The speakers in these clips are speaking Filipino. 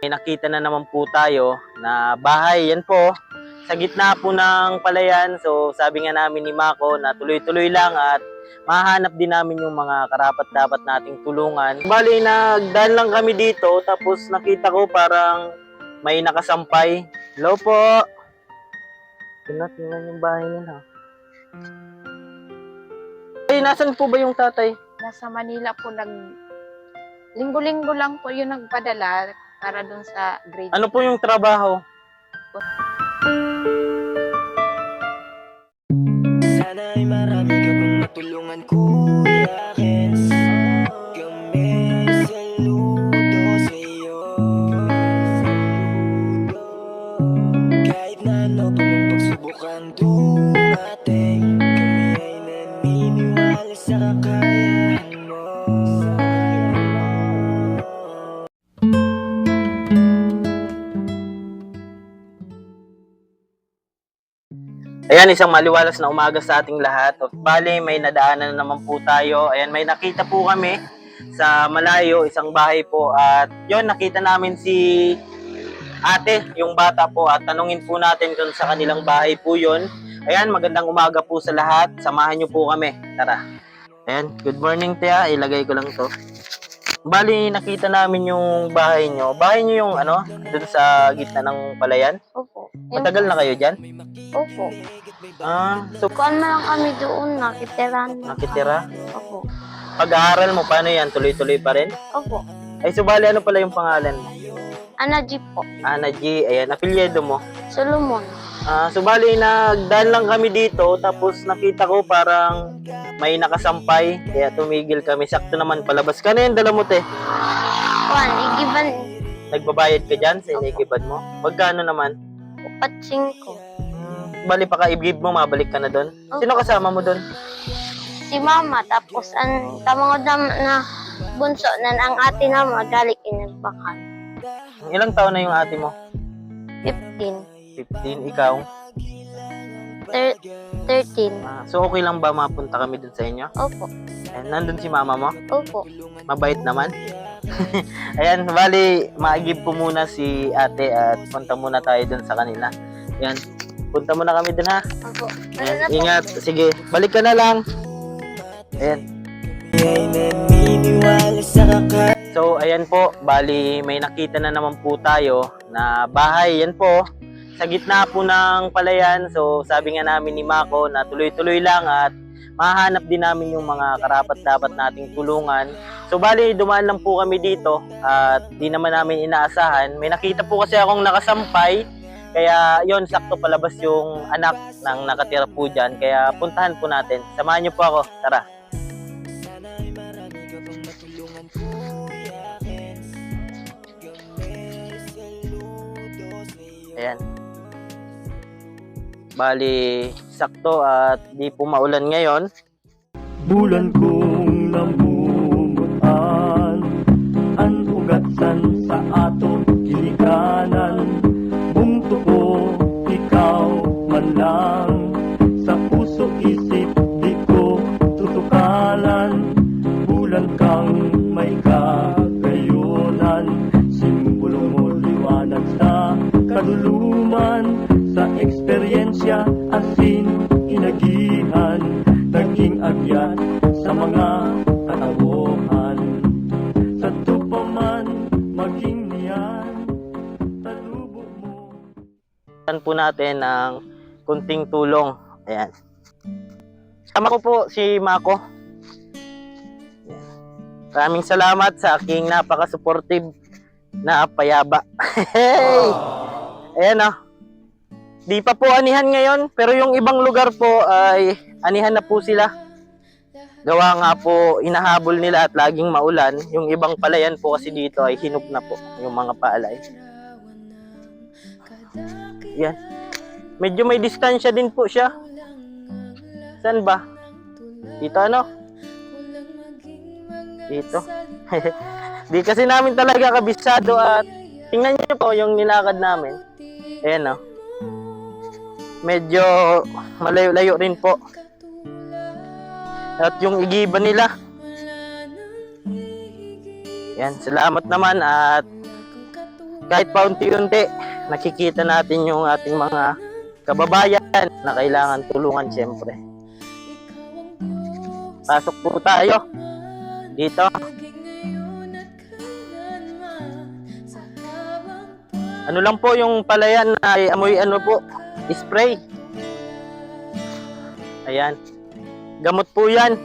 May nakita na naman po tayo na bahay. Yan po, sa gitna po ng palayan. So sabi nga namin ni Mako na tuloy-tuloy lang at mahanap din namin yung mga karapat-dapat nating tulungan. Bali, nagdaan lang kami dito tapos nakita ko parang may nakasampay. Hello po! Tingnan yung bahay nila. Ay, nasan po ba yung tatay? Nasa Manila po linggo-linggo lang po yung nagpadala para dun sa grade. Ano po yung trabaho? Sana'y marami ka pang matulungan, Kuya Kens. Kami saludo sa'yo. Kahit na ano pa mang pagsubukang dumating, kami ay naniniwala sa kakayahan mo. Ayan, isang maliwalas na umaga sa ating lahat. Bale, may nadaanan na naman po tayo. Ayan, may nakita po kami sa malayo, isang bahay po. At yon, nakita namin si ate, yung bata po. At tanungin po natin kung sa kanilang bahay po yon. Ayan, magandang umaga po sa lahat. Samahan niyo po kami. Tara. Ayan, good morning, Tia. Ilagay ko lang to. Bali, nakita namin yung bahay nyo. Bahay nyo yung ano, dun sa gitna ng palayan? Opo. Matagal na kayo dyan? Opo. So Kuan na lang kami doon, nakitiran. nakitira? Opo. Pag-aaral mo, paano yan? Tuloy-tuloy pa rin? Opo. Ay, subali, ano pala yung pangalan mo? Ana G po. Ana G, ayan, apelyido mo. Solomon. Subali, nagdaan lang kami dito, tapos nakita ko parang may nakasampay, kaya tumigil kami. Sakto naman, palabas ka na yun, dala mo, te. Kuan, igiban. Nagbabayad ka dyan sa inigiban mo? Magkano naman? Upat 5. Bali, paka-ibgib mo, mabalik ka na doon. Sino kasama mo doon? Si mama, tapos ang tamangod na bunso na ang ate na magaling inagbakal. Ilang taon na yung ate mo? 15. 15, ikaw? 13. So okay lang ba mapunta kami dun sa inyo? Opo. Ayan, nandun si mama mo? Opo. Mabait naman. Ayan, bali, maigib ko muna si ate at punta muna tayo dun sa kanila. Ayan, punta muna kami dun, ha? Opo. Ayan, ingat. Sige, balik ka na lang. Ayan. Ay naniniwala sa kakayahan. So, ayan po, bali, may nakita na naman po tayo na bahay. Yan po, sa gitna po ng palayan. So, sabi nga namin ni Mako na tuloy-tuloy lang at mahanap din namin yung mga karapat-dapat nating tulungan. So, bali, dumaan lang po kami dito at di naman namin inaasahan. May nakita po kasi akong nakasampay. Kaya, yon, sakto palabas yung anak ng nakatira po dyan. Kaya, puntahan po natin. Samahan niyo po ako. Tara. Sana'y marami ka pang matulungan, Kuya Kens. Kami saludo sa'yo. Ayan. Bali, sakto at di po maulan ngayon. Bulan kong namumutan, ang ugatsan sa ato kilikanan. Bungto ko, ikaw man lang, sa puso isip di ko tutukalan. Bulan kang may kakayunan, simbolo mo liwanag sa kaduluman. Sa eksperyensya asin inagihan, naging agyat sa mga katauhan. Sa tupaman maging niyan, talubo mo. Saan po natin ng kunting tulong. Ayan. Sama ko po si Mako. Ayan. Maraming salamat sa aking napaka-supportive na payaba. Hey! Ayan, oh. Di pa po anihan ngayon, pero yung ibang lugar po ay anihan na po sila. Gawa nga po, inahabol nila at laging maulan. Yung ibang palayan po kasi dito ay hinog na po yung mga palay. Yan. Medyo may distansya din po siya. Saan ba? Dito ano? Dito. Di kasi namin talaga kabisado at tingnan niyo po yung nilakad namin. Ayan, oh. Medyo malayo-layo rin po. At yung igiban nila. Yan, salamat naman at kahit paunti-unti, nakikita natin yung ating mga kababayan na kailangan tulungan siyempre. Pasok po tayo dito. Ano lang po yung palayan na amoy ano po, spray. Ayan. Gamot po yan.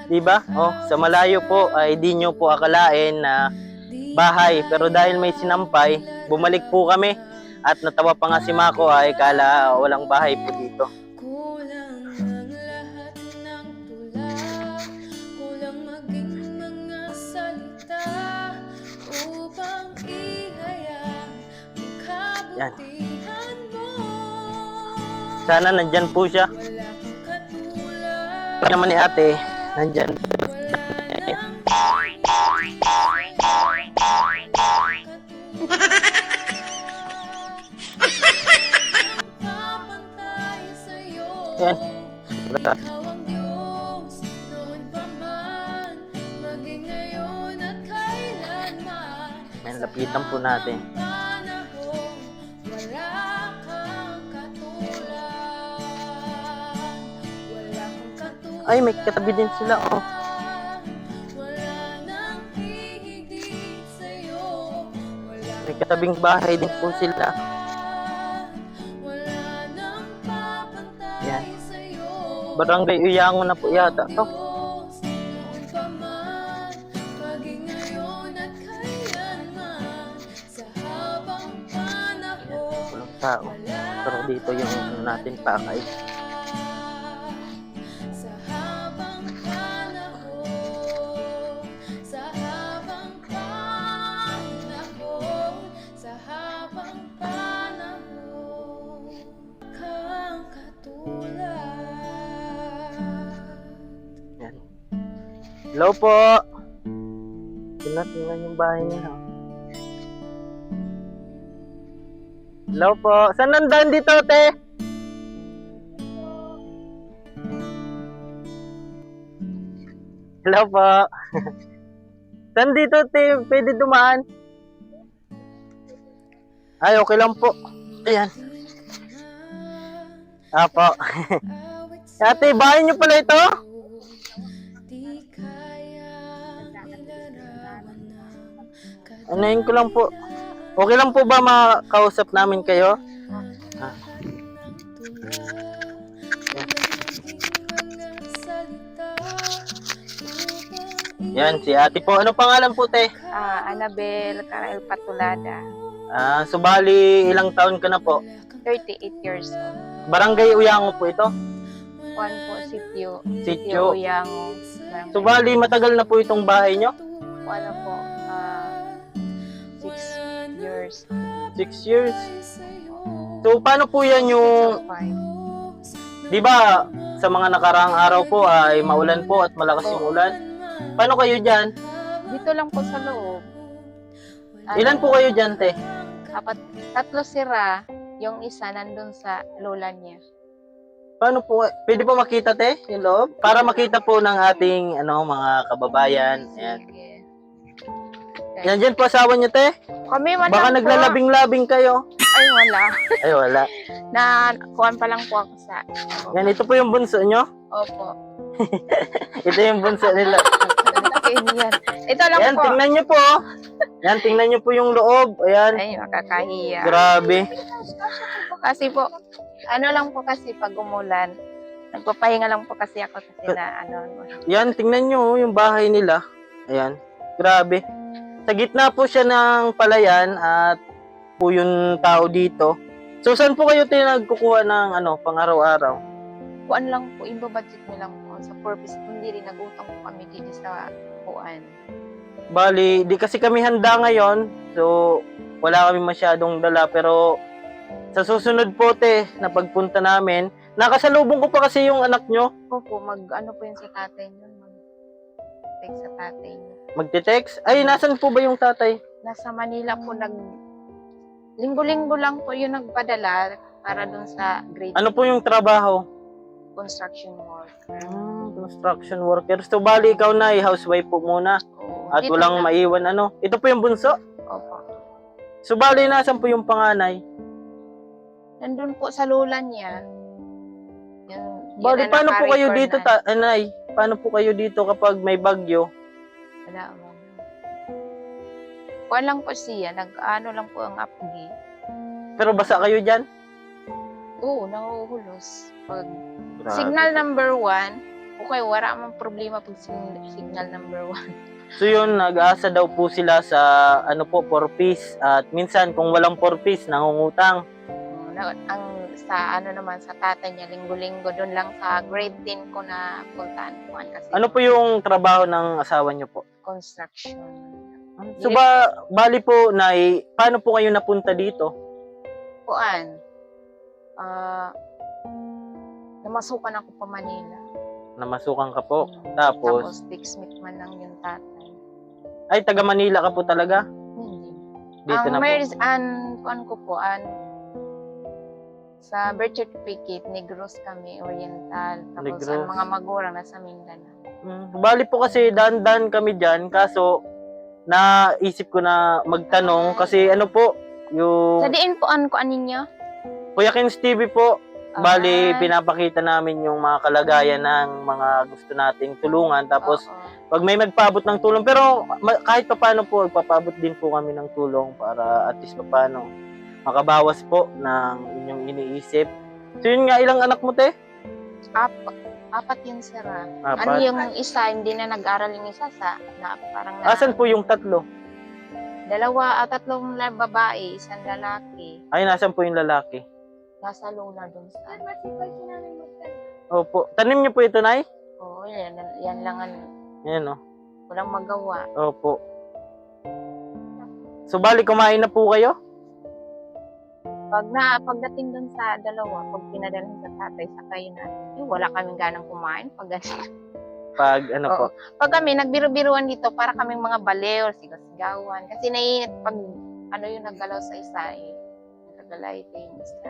Diba? Oh, sa malayo po ay di nyo po akalain na bahay. Pero dahil may sinampay, bumalik po kami. At natawa pa nga si Mako ay kala walang bahay po dito. Kulang ang lahat ng tula, kulang maging mga salita upang ihayag ang kabutihan mo. Sana nandyan po siya. Wala kang katulad, Ito naman ni ate, nandyan. kapantay sa'yo. Yan. Ikaw ang Diyos, noon pa man, maging ngayon at kailanman. Yan, lapitan po natin. Panahon, wala kang katulad. Wala kang katulad. Ay, may katabi din sila. Oh. Wala nang hihigit sa'yo. Wala May katabing bahay din po sila. wala nang papantay Yan. sa'yo. Barangay Uyango na po yata to. Diyos, noon pa man, maging ngayon at kailanman, sa habang panahon, Walang tao. Pero dito yung ano natin pakay. sa habang panahon, sa habang panahon, sa habang panahon, kang katulad. Yan. Hello po. Tingnan yung bahay niya. Hello po. Saan nandaan dito, te? Hello po. Saan dito, te? Pwede dumaan? Ay, okay lang po. Ayan. Apo. Ate, bahay niyo pala ito? Di kaya ilarawan ng Anayin ko lang po. Okay lang po ba makausap namin kayo? Ah. Yan, si ate po. Ano pangalan po, te? Annabel Carael Patulada, Subali, ilang taon ka na po? 38 years old. Barangay Uyango po ito? Juan po, Sitio. Sitio. Uyango. Subali, matagal na po itong bahay nyo? Ano po, 6 years. 6 years. So, paano po yan yung... 5. Di ba, sa mga nakaraang araw po ay maulan po at malakas yung ulan? Paano kayo dyan? Dito lang po sa loob. Ilan po kayo dyan, te? 3 sira. Yung isa nandun sa lola niya. Paano po? Pwede po makita, te, yung loob? Para makita po ng ating mga kababayan. Ayan. Sige. Yan dyan po asawa niyo, te? Kami man Baka lang po. naglalabing-labing kayo. Ay, wala. Ay, wala. Kuhan pa lang po ako sa... Yan, ito po yung bunso nyo. Opo. Ito yung bunso nila. Yan. Ito lang Yan, po. tingnan nyo po. Yan, tingnan nyo po yung loob. Ayan. Ay, makakahiya. Grabe. Kasi po, ano lang po kasi pag umulan, nagpapahinga lang po kasi ako kasi na Yan, tingnan nyo yung bahay nila. Ayan. Grabe. Sa gitna po siya ng palayan at po yung tao dito. So, saan po kayo nagkukuha ng pang araw-araw? kuan lang po, ibabudget mo lang po sa purpose, hindi rin nagutang po kami dito sa kuan. Bali, di kasi kami handa ngayon. So, wala kami masyadong dala. Pero, sa susunod po, te, na pagpunta namin, nakasalubong ko pa kasi yung anak nyo. Opo, ano po yun sa tatay niyo, mag-text sa tatay niyo. Magte-text. Ay, nasan po ba yung tatay? Nasa Manila po, linggo-linggo lang po yung nagpadala para dun sa grade Ano po yung trabaho? construction work. Construction worker. So, bali, ikaw na, housewife po muna. Oo, At Dito walang lang. maiwan ano. Ito po yung bunso. Opo. So bali, nasan po yung panganay? Nandun po sa lula niya. Bali, ang paano po kayo naka-record dito, na. Nay? Paano po kayo dito kapag may bagyo? Wala mo. Kuwan lang po siya. Nag-ano lang po ang apgi. Pero basa kayo dyan? Oo, nahuhulos. Pag signal number 1, okay, wala mang problema pag signal number 1. So yun, nag-aasa daw po sila sa ano po, 4-piece. At minsan, kung walang 4-piece, nangungutang. Ang sa ano naman sa tatay niya, linggo-linggo doon lang sa grade 10 ko na puntaan ko kasi Ano po yung trabaho ng asawa niyo po? construction. So bali po, Nay, paano po kayo napunta dito? Kuan. Namasukan ako pa Manila. Namasukan ka po. Tapos, Tapos Dixmit man lang yung tatay. ay, taga Manila ka po talaga? Hindi. Dito na po. Kuan ko po, sa birth certificate, Negros kami, Oriental. Tapos Negros. ang mga magulang nasa Mindanao. Bali po kasi dandan kami dyan, kaso naisip ko na magtanong kasi ano po, yung Sa diin po, kuan ninyo? Kuya Kings TV po, bali Ah. pinapakita namin yung mga kalagayan ng mga gusto nating tulungan. Tapos Oo. pag may magpaabot ng tulong, pero kahit pa paano po, magpapaabot din po kami ng tulong para at least pa paano makabawas po ng inyong iniisip. So yun nga, ilang anak mo te? Apat yun, sir. Apat. Ano yung isa, hindi na nag-aral yung isa parang Asan po yung tatlo? tatlong babae, isang lalaki. Ay, nasan po yung lalaki? Nasa lula doon sa. Opo. Tanim niyo po ito, Nay? Oo, yan lang Ayan o. walang magawa. Opo. So, bali, kumain na po kayo? Pagdating doon sa dalawa, pag pinadalhan sa tatay, sakay na. Wala kaming ganang kumain. Pag ano po? Pag kami, nagbiru-biruan dito, para kaming mga balew, sigaw-sigawan. Kasi naiinit pag ano yung naggalaw sa isa, nagagalay yung isa.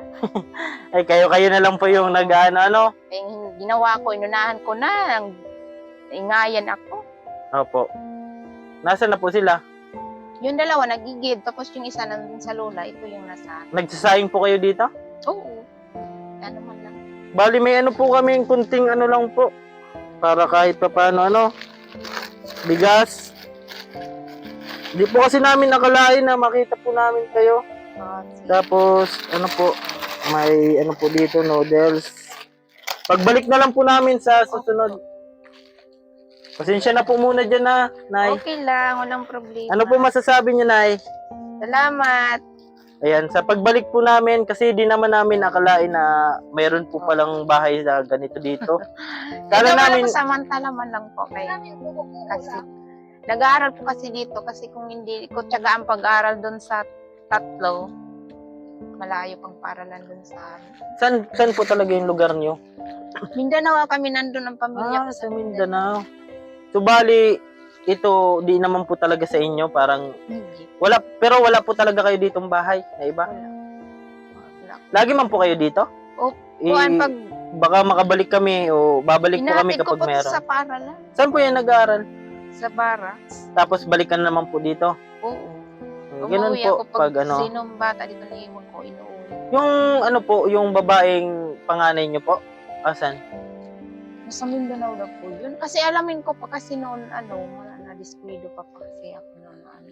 Ay, kayo na lang po yung nag-ano. Kaya ginawa ko, inunahan ko na, ingayan ako. Opo. Nasaan na po sila? Yung dalawa nagigid, tapos yung isa nandun sa lola, ito yung nasa. Nagsasaying po kayo dito? Oo. Ano man lang. Bali, may ano po kami, kunting ano lang po. Para kahit pa paano, bigas. Di po kasi namin nakalain na makita po namin kayo. Tapos, ano po, may ano po dito, noodles. Pagbalik na lang po namin sa susunod. Pasensya na po muna dyan na, Nay. Okay lang, walang problema. Ano po masasabi niyo, Nay? Salamat. Ayan, sa pagbalik po namin, kasi di naman namin nakalain na mayroon po palang bahay na ganito dito. Kala namin, Samantala man lang po kayo. Kasi, nag-aaral po kasi dito, kasi kung hindi ko tiyaga ang pag-aaral doon sa tatlo, malayo pang paralan doon sa amin. saan po talaga yung lugar niyo? Mindanao kami nandun ang pamilya ko Sa Mindanao. So, bali, ito, di naman po talaga sa inyo, parang, Hindi. pero wala po talaga kayo ditong bahay na iba? Wala. Lagi man po kayo dito? Opo. Eh, Kuan, pag baka makabalik kami o babalik po kami Inatid ko kapag po meron. sa paralan, Saan po yan nag-aaral? sa barracks. Tapos balikan naman po dito. Oo. Ganun Umuwi po ako pag pag ano. sinong bata dito na iwan ko, inuwi. Yung ano po, yung babaeng panganay niyo po? Asan? Nasa Mindanao na po yun. Kasi alamin ko pa kasi noon, na-diskwido pa kasi ako noon.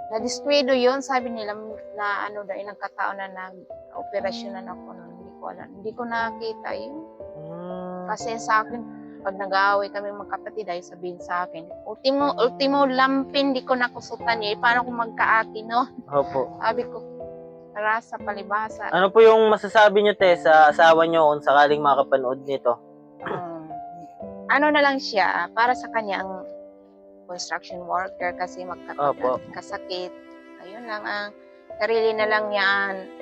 Na-diskwido yun, sabi nila na nagkataon na nag-operasyon na ako noon. Hindi ko alam. Hindi ko nakita yun. Kasi sa akin, pag nag-aaway kami magkapatid, ay sabihin sa akin, ultimo lampin, di ko nakusutan eh. Paano kung magkaati, no? Opo. Sabi ko, tara sa palibasa. Ano po yung masasabi niyo, te, sa asawa niyo kung sakaling makapanood nito? Ano na lang siya, para sa kanya ang construction worker kasi Opo. magkasakit. Ayun lang, ang sarili na lang niya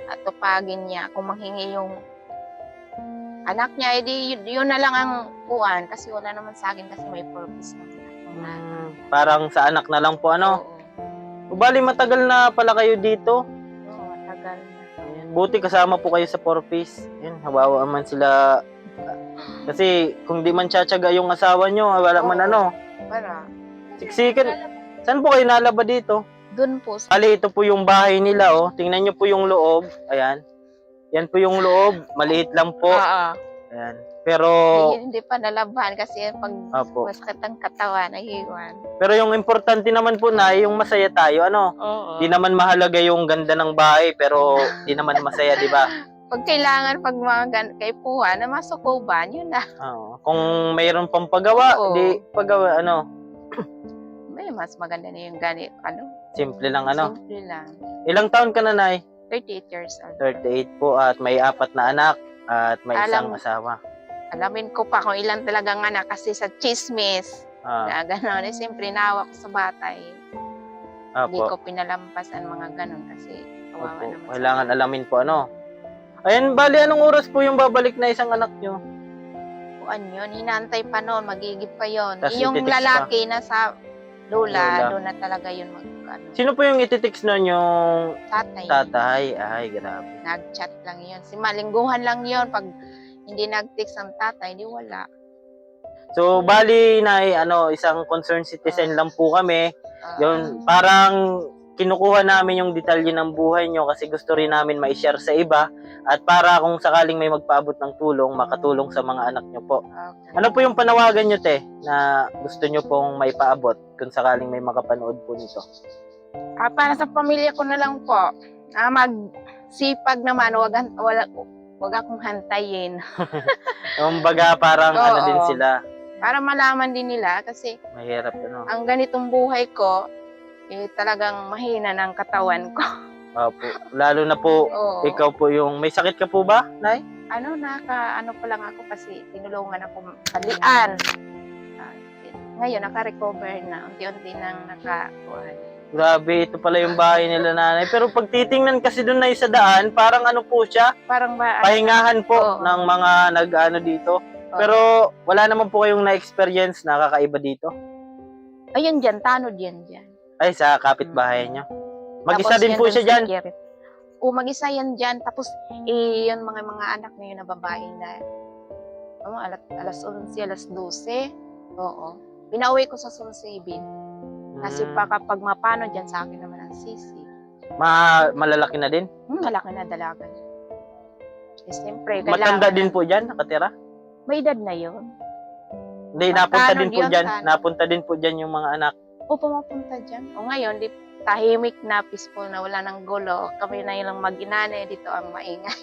at tupagin niya kung manghingi yung anak niya, edi yun na lang ang kuwan kasi wala naman sa akin kasi may purpose na. Parang sa anak na lang po, ano? Oo. Bali, matagal na pala kayo dito. Oo, tagal na. Ayan. Buti kasama po kayo sa 4-piece. Yan, hawawa man sila. Kasi kung di man tsatsaga yung asawa nyo, wala man Oo. ano. Para. Siksikan. Saan po kayo nalaba dito? Doon po. Bali, ito po yung bahay nila, oh. Tingnan nyo po yung loob. Ayan. Yan po yung loob. Maliit lang po. Oo. Ayan. Pero, Hindi pa nalaban kasi pag Opo. masakit ang katawan, nahiwan. pero yung importante naman po na yung masaya tayo, ano? Oo. Di naman mahalaga yung ganda ng bahay, pero di naman masaya, di ba? Pag kailangan, pag mga kay Puha na masukuban, yun na. Oo. Kung mayroon pang pagawa, Oo. di pagawa, ano? May mas maganda na yung ganit, Simple lang, ano? simple lang. Ilang taon ka na, Nay? 38 years old. 38 po at may 4 na anak at may isang Alam- asawa. Alamin ko pa kung ilan talagang anak kasi sa chismis, Ah, na gano'n, siyempre nawa ko sa bata eh. Hindi opo. ko pinalampas ang mga gano'n kasi kawawa Opo. naman. sa Kailangan bata. alamin po, ano? Ayan, bali, anong oras po yung babalik na isang anak nyo? Kuan yun, hinantay pa noon, magigip pa yon. Tas Yung ititext lalaki na sa Lola. doon na talaga yun Sino po yung ititix nun yung tatay. tatay? Ay, grabe. Nag-chat lang yun. Si malingguhan lang yun. Pag hindi nag-text ang tatay, di wala. So, bali, Nay, isang concerned citizen lang po kami. Yun, parang kinukuha namin yung detalye ng buhay nyo kasi gusto rin namin ma-share sa iba at para kung sakaling may magpaabot ng tulong, makatulong sa mga anak nyo po. Okay. Ano po yung panawagan nyo, te, na gusto nyo pong may paabot kung sakaling may makapanood po nito? Para sa pamilya ko na lang po, magsipag naman, wag akong hantayin. Yung baga parang Oo. din sila, Para malaman din nila kasi mahirap, ano? ang ganitong buhay ko, talagang mahina ng katawan ko. Opo. Lalo na po, Oo. ikaw po yung, may sakit ka po ba, Nay? Ano pa lang ako kasi tinulungan ako kalian. Ngayon, naka-recover na. Unti-unti nang nakakuhan. Grabe, ito pala yung bahay nila, Nanay. Pero pag titingnan kasi doon na sa daan, parang ano po siya, Parang ba? pahingahan po Oo. ng mga nag-ano dito. Oo. Pero wala naman po kayong na-experience na kakaiba dito? Ayun dyan, tanod yan dyan. Ay, sa kapitbahay nyo. Mag-isa Tapos din yan po dun siya sa dyan. Kirit. O, mag-isa yan dyan. Tapos, yun mga anak na yun na babae na, alas 11, alas 12. Oo. Pinauwi ko sa Sunsibin. Kasi pa kapag mapano dyan sa akin naman ang sisi. Malalaki na din? Malaki na dalaga niya. Eh, siyempre, Matanda kailangan din po dyan, nakatira? may edad na yun. Hindi, Tanod napunta din po yun, dyan. tanod. Napunta din po dyan yung mga anak. O, pumapunta dyan. O ngayon, tahimik na, peaceful na, wala nang gulo. Kami na yung mag-inanay, dito ang maingay.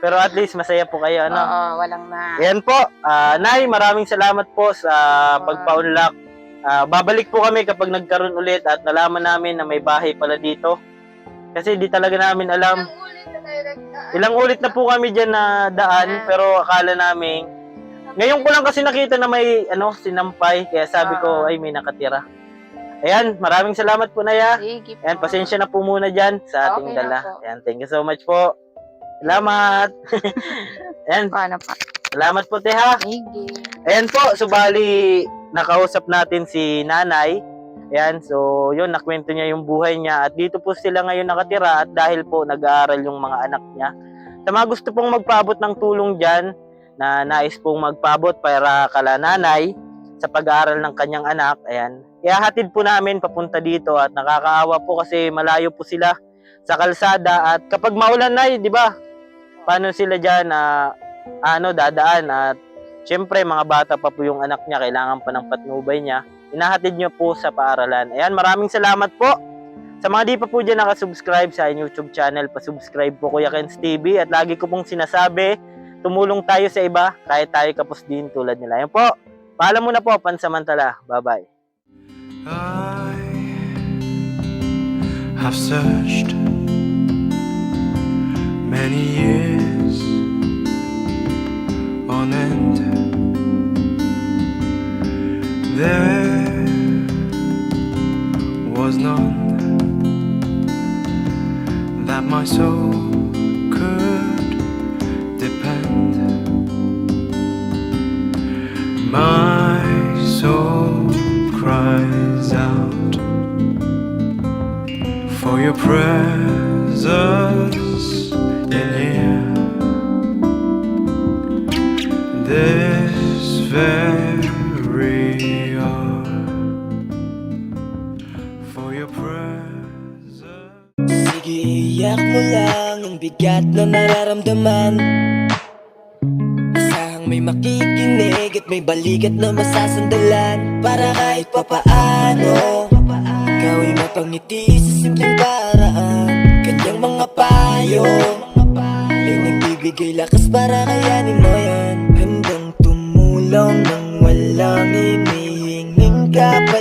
Pero at least masaya po kayo, ano? Oo, walang na. Yan po. Nay, maraming salamat po sa pagpa-unlock. Babalik po kami kapag nagkaroon ulit at nalaman namin na may bahay pala dito. Kasi di talaga namin alam. Ilang ulit na po kami dyan na daan, pero akala namin. Ngayon ko lang kasi nakita na may sinampay, kaya sabi ko ay may nakatira. Ayan, maraming salamat po, Naya. Sige po. Ayan, pasensya na po muna dyan sa ating Okay lang dala. po. Ayan, thank you so much po. Salamat. Ayan, Paano pa? salamat po, Teha. Sige. Ayan po, subali nakausap natin si Nanay. Ayan, so yun, nakwento niya yung buhay niya at dito po sila ngayon nakatira at dahil po nag-aaral yung mga anak niya. Sa mga gusto pong magpaabot ng tulong dyan, na nais pong magpaabot para kala Nanay sa pag-aaral ng kanyang anak, ayan, ihahatid po namin papunta dito at nakakaawa po kasi malayo po sila sa kalsada at kapag maulan, Nay, di ba? Paano sila dyan dadaan at syempre mga bata pa po yung anak niya, kailangan pa ng patnubay niya. Inahatid niyo po sa paaralan. Ayan, maraming salamat po. Sa mga di pa po dyan nakasubscribe sa YouTube channel, pasubscribe po Kuya Ken's TV at lagi ko pong sinasabi, tumulong tayo sa iba kahit tayo kapos din tulad nila. Ayan po, paalam muna po, pansamantala. Bye-bye. I have searched many years on end. There was none that my soul could depend. My soul cries out for your presence in here. This very hour Tiyak mo lang ang bigat na nararamdaman. Asahang may makikinig at may balikat na masasandalan. Para kahit papaano ikaw ay mapangiti sa simpleng paraan. Kanyang mga payo ay nagbibigay lakas para kayanin mo yan. Handang tumulong nang walang hinihinging ka pa.